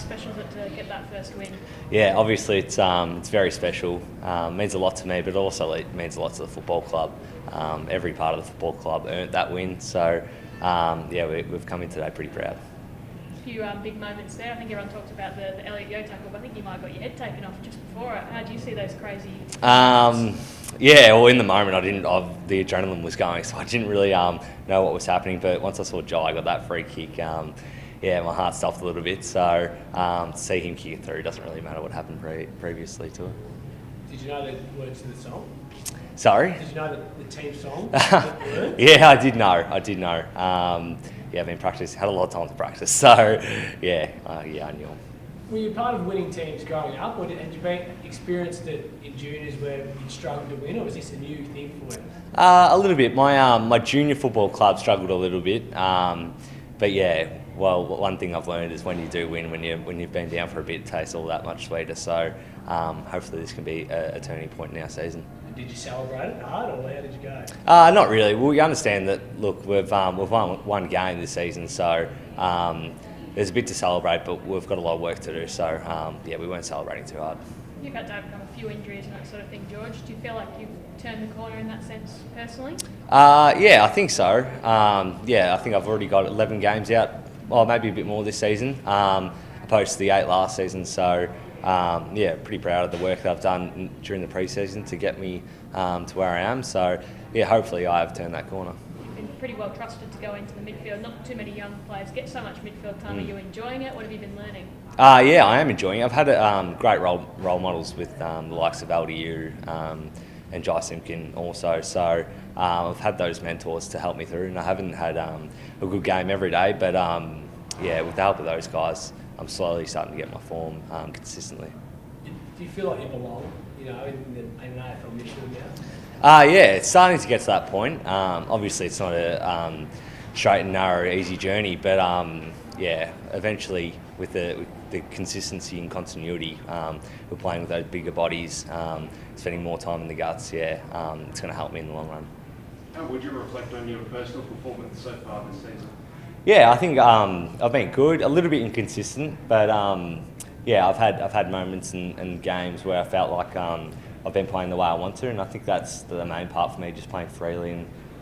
special is it to get that first win? Yeah, obviously it's very special. Means a lot to me, but also it means a lot to the football club. Every part of the football club earned that win, so we've come in today pretty proud. A few big moments there. I think everyone talked about the Elliot Yeo tackle, but I think you might have got your head taken off just before it. How do you see those crazy? Well, in the moment, the adrenaline was going, so I didn't really know what was happening. But once I saw Jai got that free kick, my heart stopped a little bit. So to see him kick it through, doesn't really matter what happened previously to it. Did you know the words to the song? Sorry? Did you know the team song? Yeah, I did know. I've been practicing, had a lot of time to practice. So, I knew. Were you part of winning teams growing up, or had you experienced it in juniors where you struggled to win, or was this a new thing for you? A little bit. My junior football club struggled a little bit. One thing I've learned is when you do win, when you've been down for a bit, it tastes all that much sweeter. So hopefully this can be a turning point in our season. Did you celebrate it hard, or how did you go? Not really. Well, you understand that. Look, we've won one game this season, so there's a bit to celebrate, but we've got a lot of work to do. So we weren't celebrating too hard. You've had to overcome a few injuries and that sort of thing, George. Do you feel like you've turned the corner in that sense personally? I think so. I think I've already got 11 games out, well, maybe a bit more this season, opposed to the 8 last season. So. Pretty proud of the work that I've done during the pre-season to get me to where I am. So, hopefully I have turned that corner. You've been pretty well trusted to go into the midfield. Not too many young players get so much midfield time. Are you enjoying it? What have you been learning? I am enjoying it. I've had great role models with the likes of Aldiu and Jai Simpkin also. So I've had those mentors to help me through, and I haven't had a good game every day. But with the help of those guys, I'm slowly starting to get my form consistently. Do you feel like you belong, in the AFL midfield now? It's starting to get to that point. Obviously, it's not a straight and narrow, easy journey, but eventually, with the consistency and continuity, we're playing with those bigger bodies, spending more time in the guts. It's going to help me in the long run. How would you reflect on your personal performance so far this season? Yeah, I think I've been good, a little bit inconsistent, but I've had moments and games where I felt like I've been playing the way I want to, and I think that's the main part for me, just playing freely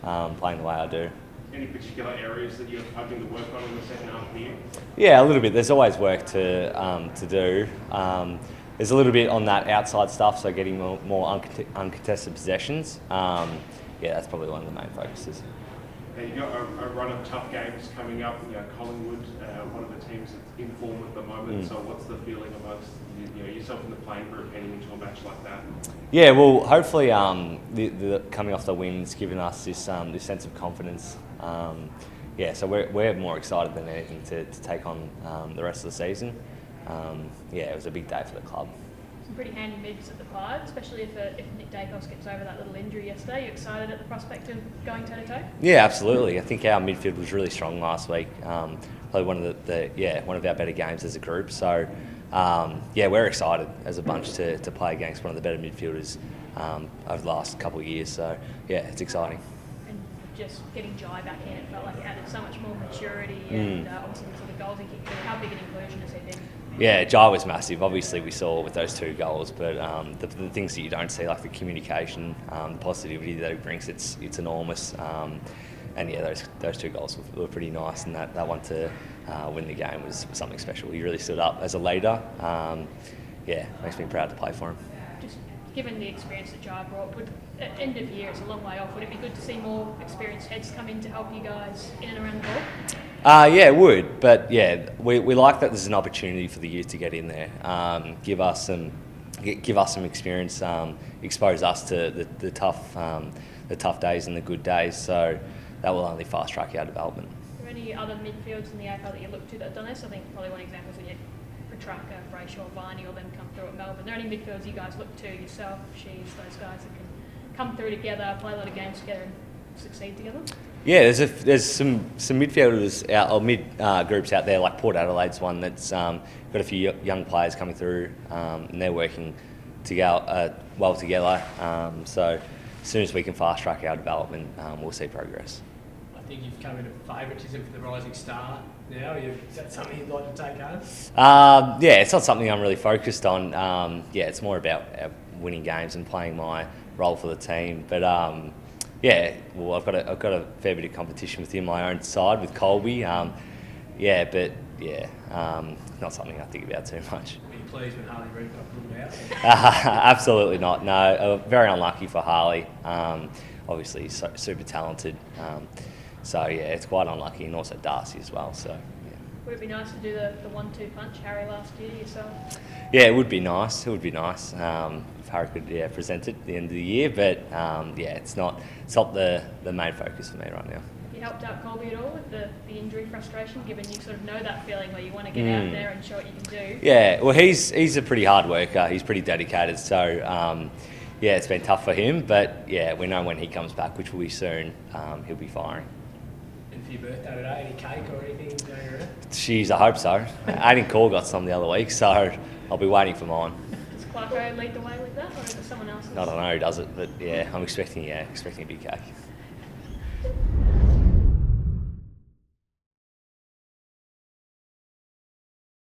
and playing the way I do. Any particular areas that you're hoping to work on in the second half of the year? Yeah, a little bit. There's always work to do. There's a little bit on that outside stuff, so getting more uncontested possessions. That's probably one of the main focuses. And you've got a run of tough games coming up. Collingwood, one of the teams that's in form at the moment. So what's the feeling amongst yourself and the playing group heading into a match like that? Yeah, well, hopefully the coming off the win's given us this sense of confidence. So we're more excited than anything to take on the rest of the season. It was a big day for the club. Some pretty handy mids at the club, especially if Nick Dacos gets over that little injury yesterday. Are you excited at the prospect of going toe-to-toe? Yeah, absolutely. I think our midfield was really strong last week. Probably one of our better games as a group. So, we're excited as a bunch to play against one of the better midfielders over the last couple of years. So, it's exciting. And just getting Jai back in, it felt like it added so much more maturity and obviously the sort of goals he kicked. How big an inclusion has he been? Yeah, Jai was massive. Obviously, we saw with those 2 goals, but the things that you don't see, like the communication, the positivity that it brings, it's enormous. Those 2 goals were pretty nice, and that one to win the game was something special. He really stood up as a leader. Makes me proud to play for him. Just given the experience that Jai brought, at end of year, it's a long way off. Would it be good to see more experienced heads come in to help you guys in and around the ball? It would, but we like that there's an opportunity for the youth to get in there, give us some experience, expose us to the tough days and the good days. So that will only fast track our development. Are there any other midfields in the AFL that you look to that have done this? I think probably one example is when you Petrarca, Brayshaw, Viney, all them come through at Melbourne. Are there any midfields you guys look to, yourself, Shees, those guys that can come through together, play a lot of games together and succeed together? Yeah, there's some midfielders or mid groups out there, like Port Adelaide's one that's got a few young players coming through, and they're working well together. So as soon as we can fast track our development, we'll see progress. I I think you've come into favouritism for the Rising Star now. Is that something you'd like to take home? Yeah, it's not something I'm really focused on. Yeah, it's more about winning games and playing my role for the team. But yeah, well, I've got a fair bit of competition within my own side with Colby. Yeah, but yeah, not something I think about too much. Were you pleased when Harley Reid got ruled out? Absolutely not. No, very unlucky for Harley. Obviously, he's super talented. So yeah, it's quite unlucky, and also Darcy as well. So yeah. Would it be nice to do the 1-2 punch Harry last year yourself? Yeah, it would be nice. It would be nice if Harry could present it at the end of the year. But yeah, it's not the main focus for me right now. You helped out Colby at all with the injury frustration, given you sort of know that feeling where you want to get out there and show what you can do? Yeah, well, he's a pretty hard worker. He's pretty dedicated. So yeah, it's been tough for him. But yeah, we know when he comes back, which will be soon, he'll be firing. And for your birthday today, any cake or anything going around? Jeez, I hope so. Aiden Call got some the other week, so I'll be waiting for mine. Does Clarko lead the way with that, or is it someone else? I don't know who does it, but yeah, I'm expecting a big cake.